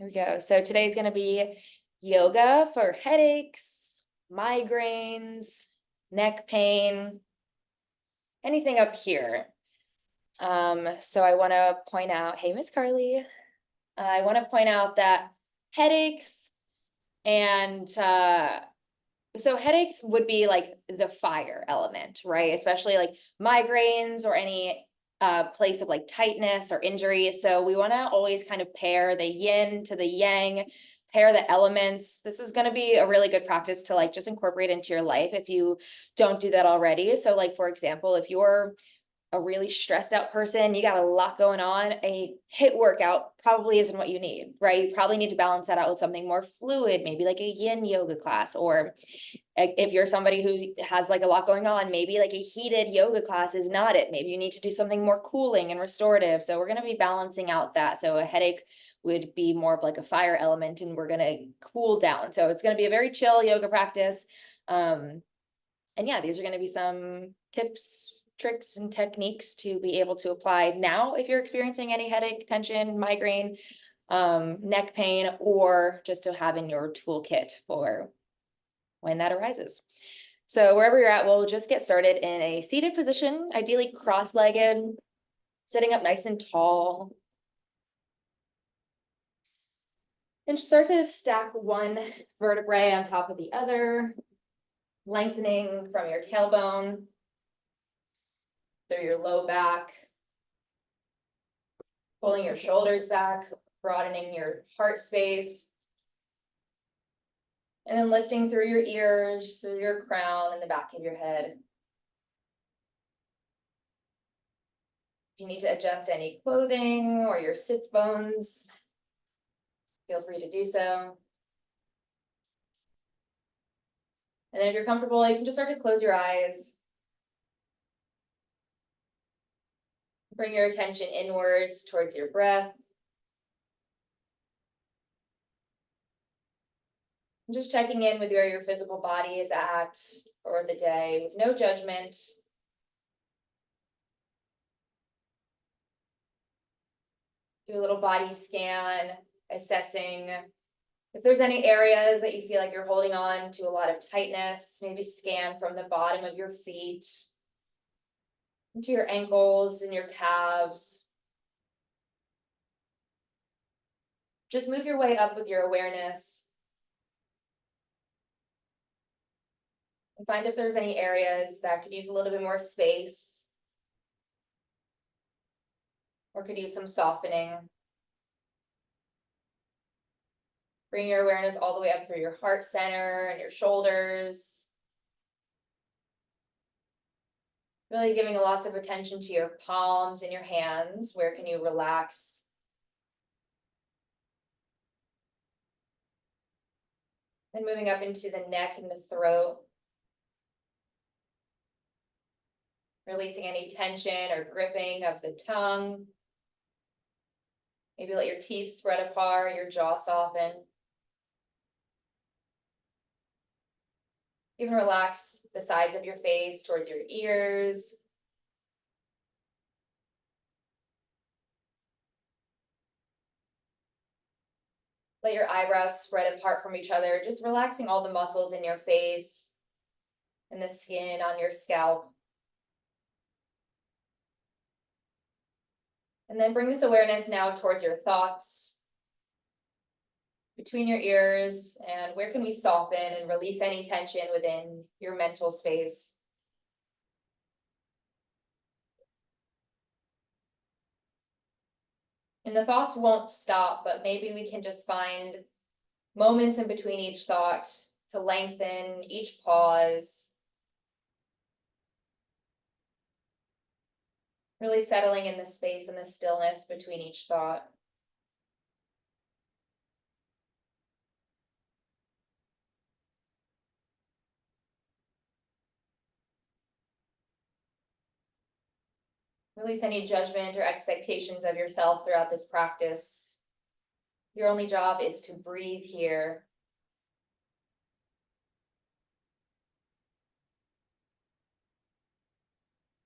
Here we go. So today's going to be yoga for headaches, migraines, neck pain, anything up here. So I want to point out, hey, Miss Carly, I want to point out that headaches and so headaches would be like the fire element, right? Especially like migraines or any place of like tightness or injury. So we want to always kind of pair the yin to the yang, pair the elements. This is going to be a really good practice to like just incorporate into your life if you don't do that already. So like, for example, if you're a really stressed out person, you got a lot going on, a HIIT workout probably isn't what you need, right? You probably need to balance that out with something more fluid, maybe like a yin yoga class, or if you're somebody who has like a lot going on, maybe like a heated yoga class is not it. Maybe you need to do something more cooling and restorative. So we're going to be balancing out that. So a headache would be more of like a fire element and we're going to cool down. So it's going to be a very chill yoga practice. And yeah, these are going to be some tips, tricks, and techniques to be able to apply now if you're experiencing any headache, tension, migraine, neck pain, or just to have in your toolkit for when that arises. So wherever you're at, we'll just get started in a seated position, ideally cross-legged, sitting up nice and tall. And start to stack one vertebrae on top of the other, lengthening from your tailbone through your low back, pulling your shoulders back, broadening your heart space, and then lifting through your ears, through your crown and the back of your head. If you need to adjust any clothing or your sits bones, feel free to do so. And then if you're comfortable, you can just start to close your eyes. Bring your attention inwards towards your breath. And just checking in with where your physical body is at for the day with no judgment. Do a little body scan, assessing if there's any areas that you feel like you're holding on to a lot of tightness. Maybe scan from the bottom of your feet into your ankles and your calves. Just move your way up with your awareness. And find if there's any areas that could use a little bit more space or could use some softening. Bring your awareness all the way up through your heart center and your shoulders. Really giving lots of attention to your palms and your hands. Where can you relax? And moving up into the neck and the throat. Releasing any tension or gripping of the tongue. Maybe let your teeth spread apart, your jaw soften. Even relax the sides of your face towards your ears. Let your eyebrows spread apart from each other, just relaxing all the muscles in your face and the skin on your scalp. And then bring this awareness now towards your thoughts, between your ears, and where can we soften and release any tension within your mental space. And the thoughts won't stop, but maybe we can just find moments in between each thought to lengthen each pause. Really settling in the space and the stillness between each thought. Release any judgment or expectations of yourself throughout this practice. Your only job is to breathe here.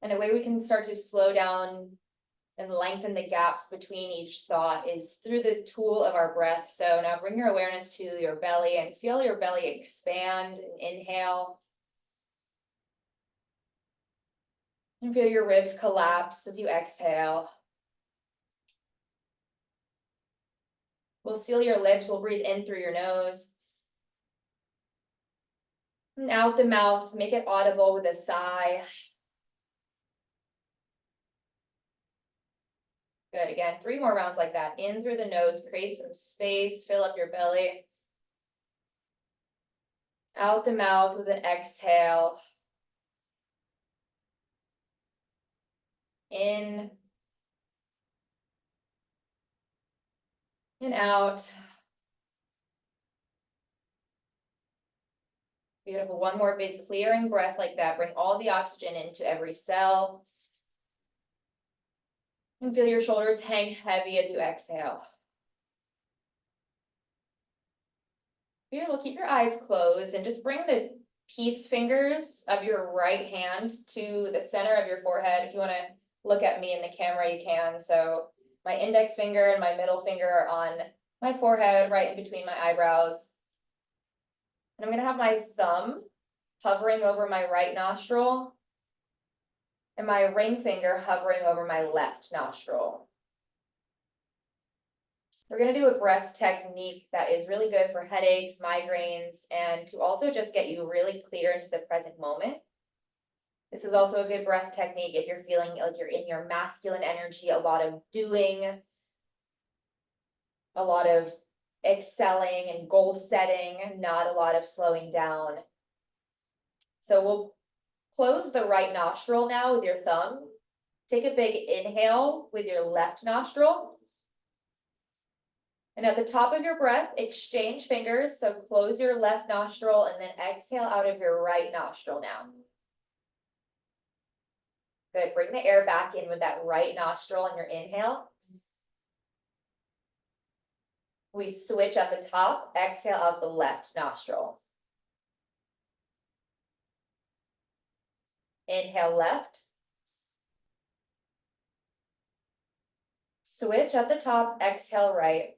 And a way we can start to slow down and lengthen the gaps between each thought is through the tool of our breath. So now bring your awareness to your belly and feel your belly expand and inhale. And feel your ribs collapse as you exhale. We'll seal your lips, we'll breathe in through your nose. And out the mouth, make it audible with a sigh. Good, again, 3 more rounds like that. In through the nose, create some space, fill up your belly. Out the mouth with an exhale. In. And out. Beautiful, one more big clearing breath like that. Bring all the oxygen into every cell. And feel your shoulders hang heavy as you exhale. Beautiful, keep your eyes closed and just bring the peace fingers of your right hand to the center of your forehead. If you want to look at me in the camera, you can. So my index finger and my middle finger are on my forehead, right in between my eyebrows. And I'm going to have my thumb hovering over my right nostril and my ring finger hovering over my left nostril. We're going to do a breath technique that is really good for headaches, migraines, and to also just get you really clear into the present moment. This is also a good breath technique if you're feeling like you're in your masculine energy, a lot of doing, a lot of excelling and goal setting, not a lot of slowing down. So we'll close the right nostril now with your thumb. Take a big inhale with your left nostril. And at the top of your breath, exchange fingers. So close your left nostril and then exhale out of your right nostril now. Good, bring the air back in with that right nostril on your inhale. We switch at the top, exhale out the left nostril. Inhale left. Switch at the top, exhale right.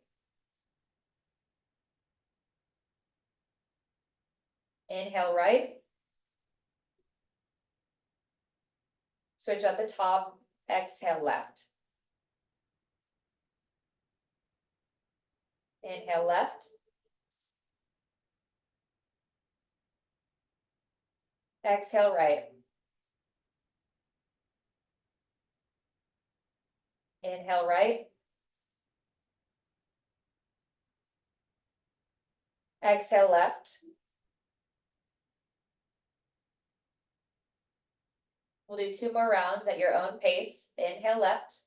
Inhale right. Switch at the top, exhale left. Inhale left. Exhale right. Inhale right. Exhale left. We'll do 2 more rounds at your own pace. Inhale left.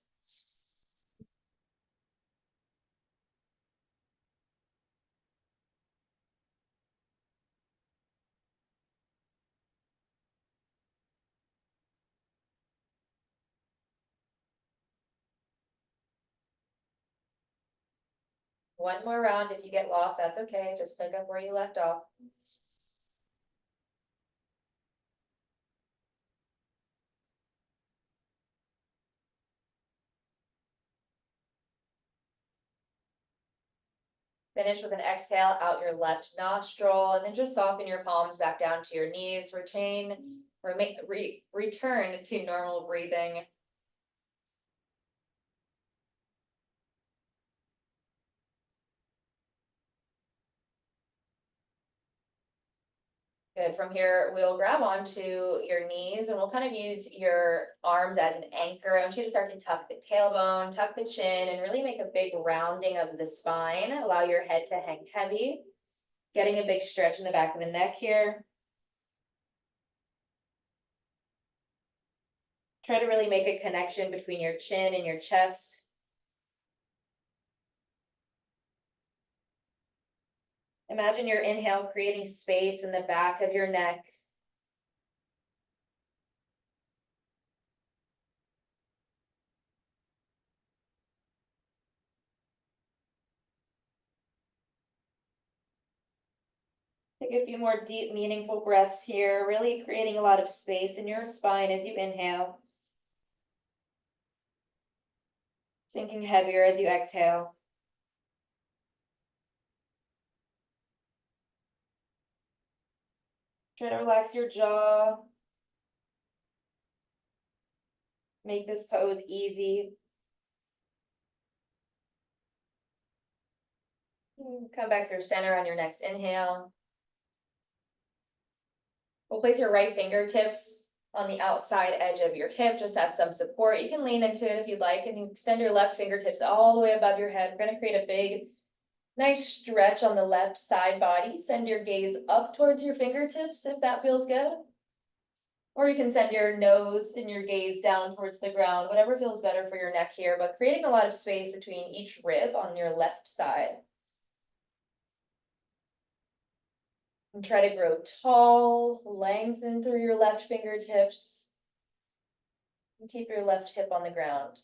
One more round. If you get lost, that's okay. Just pick up where you left off. Finish with an exhale out your left nostril, and then just soften your palms back down to your knees. Return to normal breathing. Good, from here, we'll grab onto your knees and we'll kind of use your arms as an anchor. I want you to start to tuck the tailbone, tuck the chin, and really make a big rounding of the spine. Allow your head to hang heavy. Getting a big stretch in the back of the neck here. Try to really make a connection between your chin and your chest. Imagine your inhale creating space in the back of your neck. Take a few more deep, meaningful breaths here, really creating a lot of space in your spine as you inhale. Sinking heavier as you exhale. Try to relax your jaw. Make this pose easy. Come back through center on your next inhale. We'll place your right fingertips on the outside edge of your hip, just as some support. You can lean into it if you'd like, and you extend your left fingertips all the way above your head. We're gonna create a big, nice stretch on the left side body. Send your gaze up towards your fingertips if that feels good. Or you can send your nose and your gaze down towards the ground, whatever feels better for your neck here, but creating a lot of space between each rib on your left side. And try to grow tall, lengthen through your left fingertips. And keep your left hip on the ground.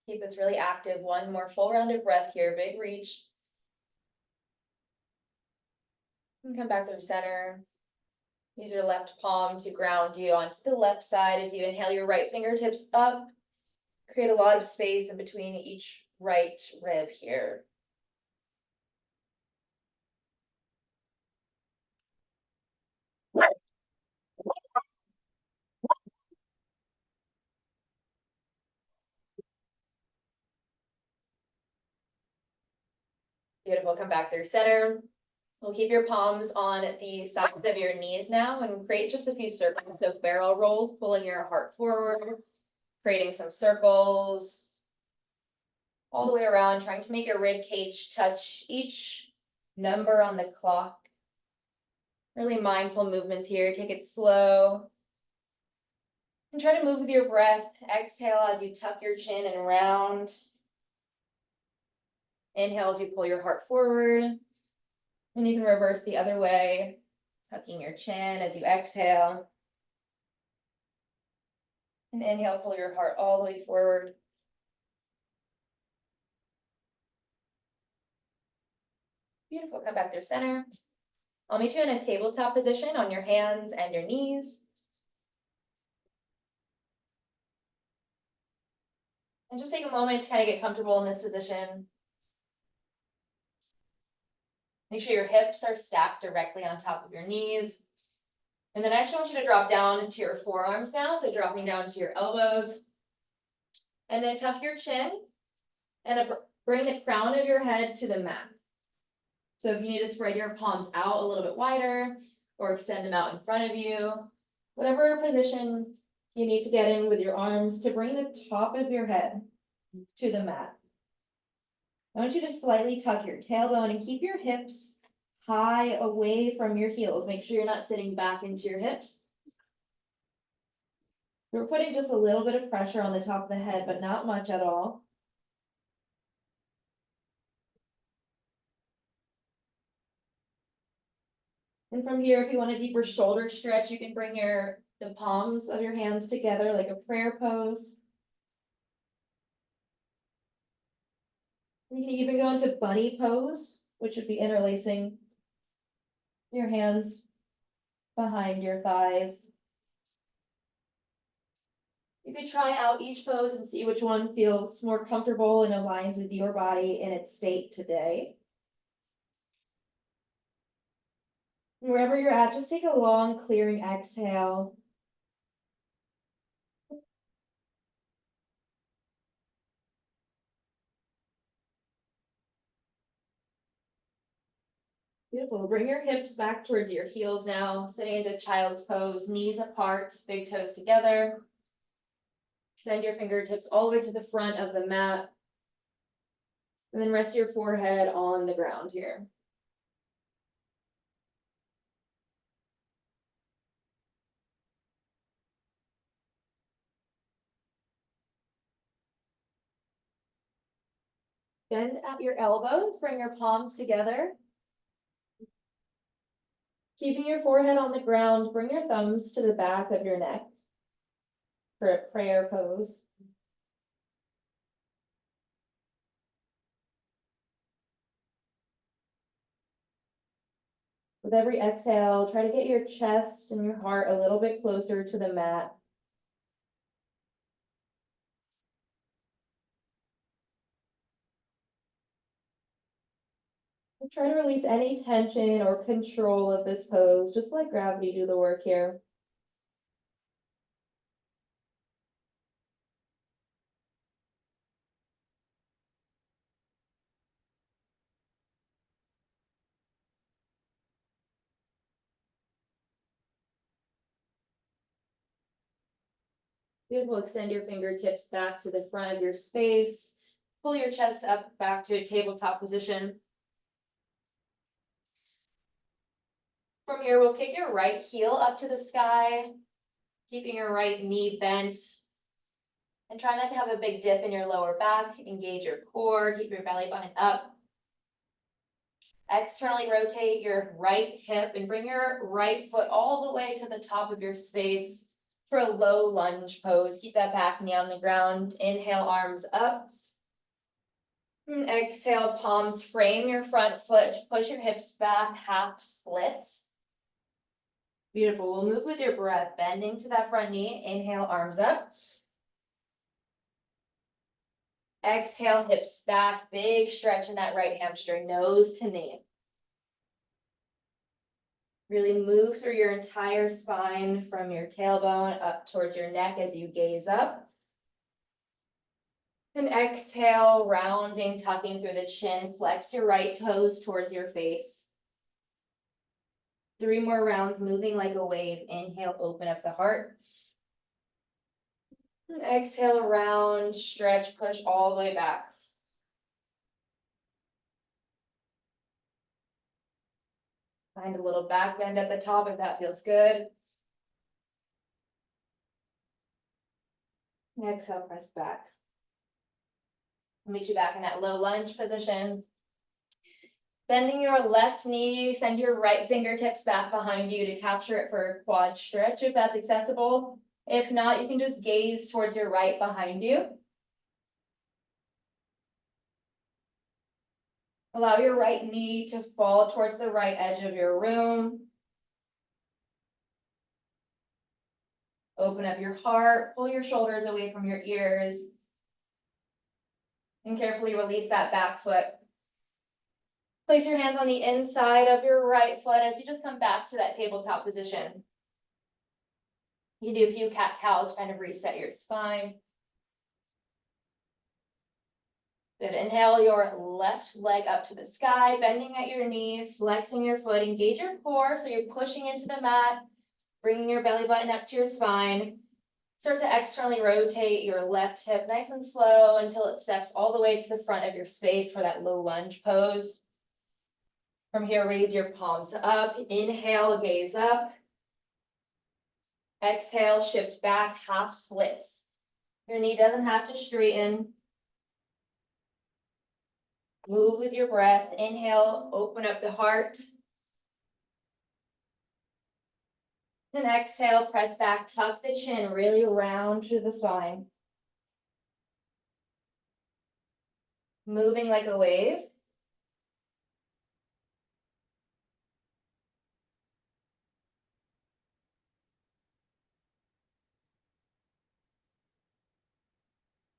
Keep this really active. One more full round of breath here, big reach. And come back through center. Use your left palm to ground you onto the left side as you inhale your right fingertips up. Create a lot of space in between each right rib here. Beautiful, come back through center. We'll keep your palms on the sides of your knees now and create just a few circles. So barrel roll, pulling your heart forward, creating some circles all the way around, trying to make your rib cage touch each number on the clock. Really mindful movements here, take it slow. And try to move with your breath. Exhale as you tuck your chin and round. Inhale as you pull your heart forward. And you can reverse the other way, tucking your chin as you exhale. And inhale, pull your heart all the way forward. Beautiful, come back through center. I'll meet you in a tabletop position on your hands and your knees. And just take a moment to kind of get comfortable in this position. Make sure your hips are stacked directly on top of your knees. And then I actually want you to drop down to your forearms now. So dropping down to your elbows. And then tuck your chin and bring the crown of your head to the mat. So if you need to spread your palms out a little bit wider or extend them out in front of you, whatever position you need to get in with your arms to bring the top of your head to the mat. I want you to slightly tuck your tailbone and keep your hips high away from your heels. Make sure you're not sitting back into your hips. We're putting just a little bit of pressure on the top of the head, but not much at all. And from here, if you want a deeper shoulder stretch, you can bring the palms of your hands together like a prayer pose. You can even go into bunny pose, which would be interlacing your hands behind your thighs. You could try out each pose and see which one feels more comfortable and aligns with your body in its state today. Wherever you're at, just take a long clearing exhale. Beautiful. Bring your hips back towards your heels now, sitting into child's pose, knees apart, big toes together. Extend your fingertips all the way to the front of the mat. And then rest your forehead on the ground here. Bend at your elbows, bring your palms together. Keeping your forehead on the ground, bring your thumbs to the back of your neck for a prayer pose. With every exhale, try to get your chest and your heart a little bit closer to the mat. Try to release any tension or control of this pose, just let gravity do the work here. Beautiful, extend your fingertips back to the front of your space. Pull your chest up back to a tabletop position. From here, we'll kick your right heel up to the sky, keeping your right knee bent. And try not to have a big dip in your lower back. Engage your core, keep your belly button up. Externally rotate your right hip and bring your right foot all the way to the top of your space for a low lunge pose. Keep that back knee on the ground. Inhale, arms up. And exhale, palms frame your front foot. Push your hips back, half splits. Beautiful. We'll move with your breath, bending to that front knee. Inhale, arms up. Exhale, hips back, big stretch in that right hamstring, nose to knee. Really move through your entire spine from your tailbone up towards your neck as you gaze up. And exhale, rounding, tucking through the chin, flex your right toes towards your face. 3 more rounds, moving like a wave. Inhale, open up the heart. And exhale, round, stretch, push all the way back. Find a little back bend at the top if that feels good. Exhale, press back. Meet you back in that low lunge position. Bending your left knee, send your right fingertips back behind you to capture it for a quad stretch if that's accessible. If not, you can just gaze towards your right behind you. Allow your right knee to fall towards the right edge of your room. Open up your heart, pull your shoulders away from your ears. And carefully release that back foot. Place your hands on the inside of your right foot as you just come back to that tabletop position. You can do a few cat-cows to kind of reset your spine. Good, inhale your left leg up to the sky, bending at your knee, flexing your foot, engage your core, so you're pushing into the mat, bringing your belly button up to your spine. Start to externally rotate your left hip nice and slow until it steps all the way to the front of your space for that low lunge pose. From here, raise your palms up, inhale, gaze up. Exhale, shift back, half splits. Your knee doesn't have to straighten. Move with your breath. Inhale, open up the heart. And exhale, press back, tuck the chin, really round through the spine. Moving like a wave.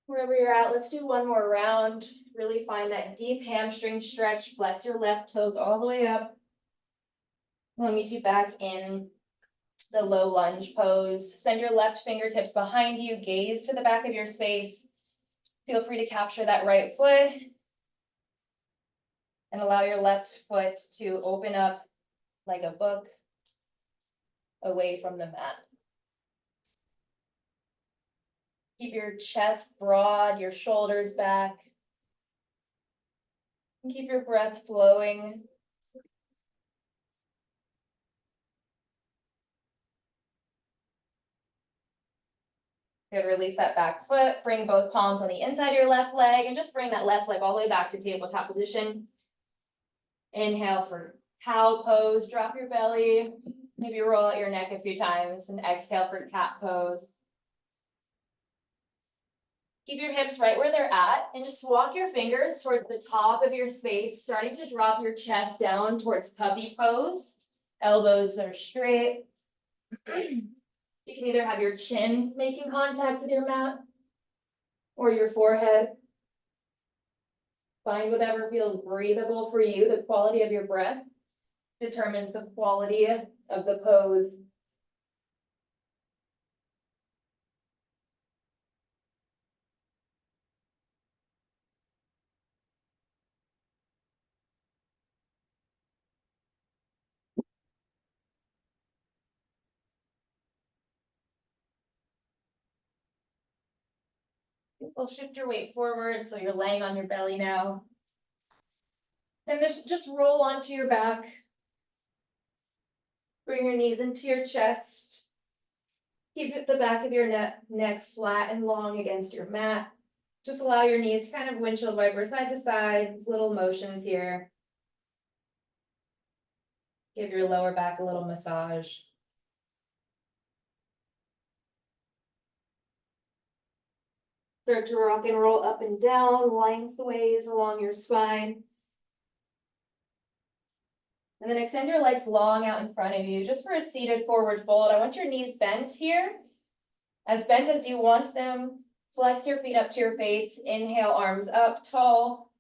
Wherever you're at, let's do one more round. Really find that deep hamstring stretch. Flex your left toes all the way up. I'll meet you back in the low lunge pose. Send your left fingertips behind you. Gaze to the back of your space. Feel free to capture that right foot. And allow your left foot to open up like a book away from the mat. Keep your chest broad, your shoulders back. And keep your breath flowing. Good, release that back foot. Bring both palms on the inside of your left leg and just bring that left leg all the way back to tabletop position. Inhale for cow pose, drop your belly. Maybe roll out your neck a few times and exhale for cat pose. Keep your hips right where they're at and just walk your fingers towards the top of your space, starting to drop your chest down towards puppy pose. Elbows are straight. You can either have your chin making contact with your mat or your forehead. Find whatever feels breathable for you. The quality of your breath determines the quality of the pose. You'll shift your weight forward, so you're laying on your belly now. And this, just roll onto your back. Bring your knees into your chest. Keep the back of your neck flat and long against your mat. Just allow your knees to kind of windshield wiper side to side. It's little motions here. Give your lower back a little massage. Start to rock and roll up and down lengthways along your spine. And then extend your legs long out in front of you, just for a seated forward fold. I want your knees bent here, as bent as you want them. Flex your feet up to your face. Inhale, arms up tall.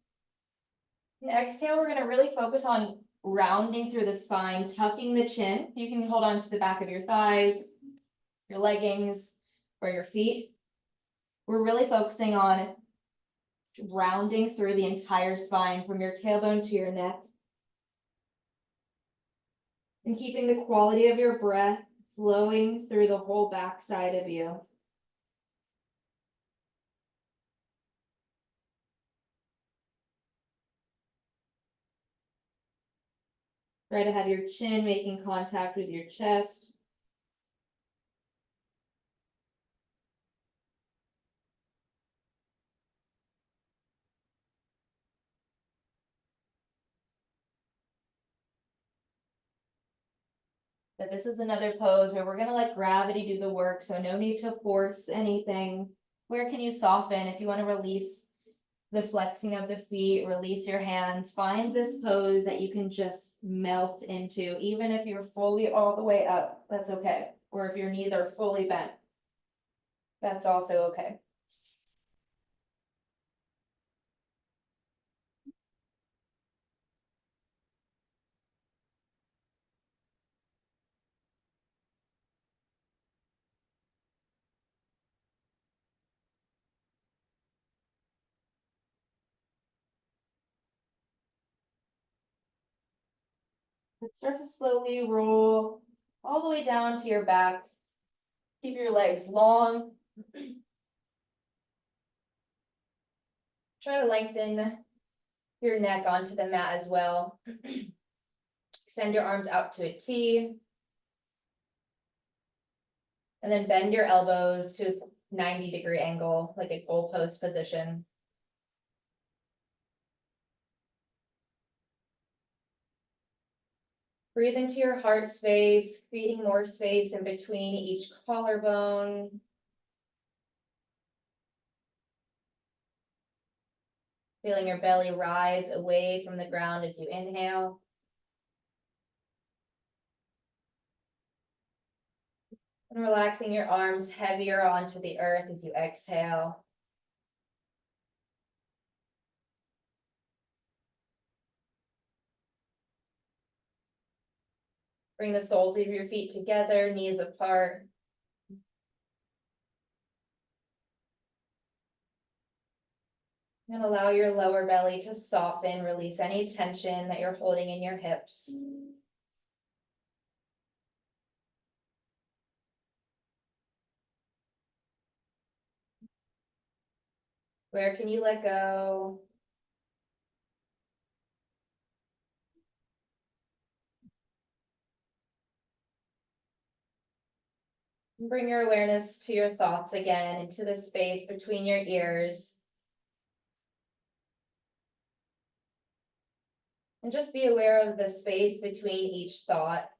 And exhale, we're gonna really focus on rounding through the spine, tucking the chin. You can hold on to the back of your thighs, your leggings, or your feet. We're really focusing on rounding through the entire spine from your tailbone to your neck. And keeping the quality of your breath flowing through the whole backside of you. Try to have your chin making contact with your chest. But this is another pose where we're gonna let gravity do the work, so no need to force anything. Where can you soften? If you want to release the flexing of the feet, release your hands, find this pose that you can just melt into, even if you're fully all the way up, that's okay. Or if your knees are fully bent, that's also okay. Start to slowly roll all the way down to your back. Keep your legs long. Try to lengthen your neck onto the mat as well. Extend your arms out to a T. And then bend your elbows to a 90-degree angle, like a goalpost position. Breathe into your heart space, creating more space in between each collarbone. Feeling your belly rise away from the ground as you inhale. And relaxing your arms heavier onto the earth as you exhale. Bring the soles of your feet together, knees apart. And allow your lower belly to soften, release any tension that you're holding in your hips. Where can you let go? Bring your awareness to your thoughts again, into the space between your ears. And just be aware of the space between each thought.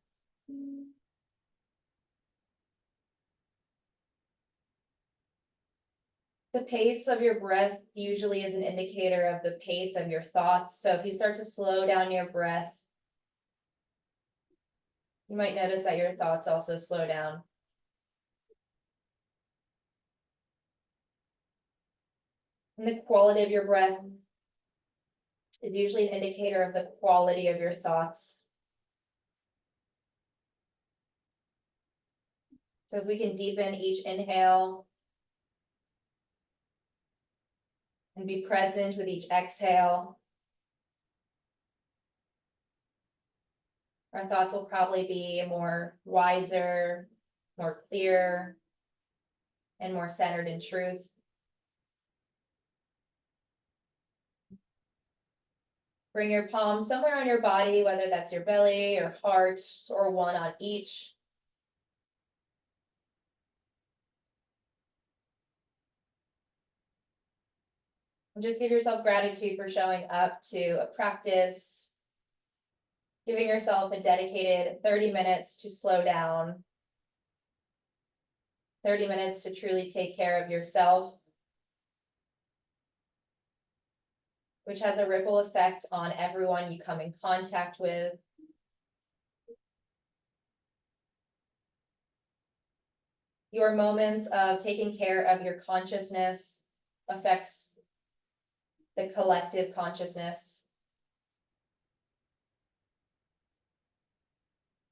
The pace of your breath usually is an indicator of the pace of your thoughts. So if you start to slow down your breath, You might notice that your thoughts also slow down. And the quality of your breath is usually an indicator of the quality of your thoughts. So if we can deepen each inhale and be present with each exhale, our thoughts will probably be more wiser, more clear, and more centered in truth. Bring your palms somewhere on your body, whether that's your belly or heart or one on each. And just give yourself gratitude for showing up to a practice, giving yourself a dedicated 30 minutes to slow down, 30 minutes to truly take care of yourself, which has a ripple effect on everyone you come in contact with. Your moments of taking care of your consciousness affects the collective consciousness.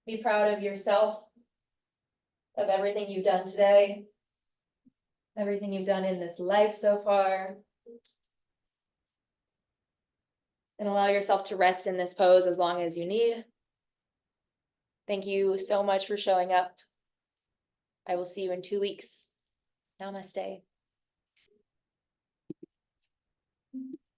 Be proud of yourself, of everything you've done today, everything you've done in this life so far. And allow yourself to rest in this pose as long as you need. Thank you so much for showing up. I will see you in 2 weeks. Namaste.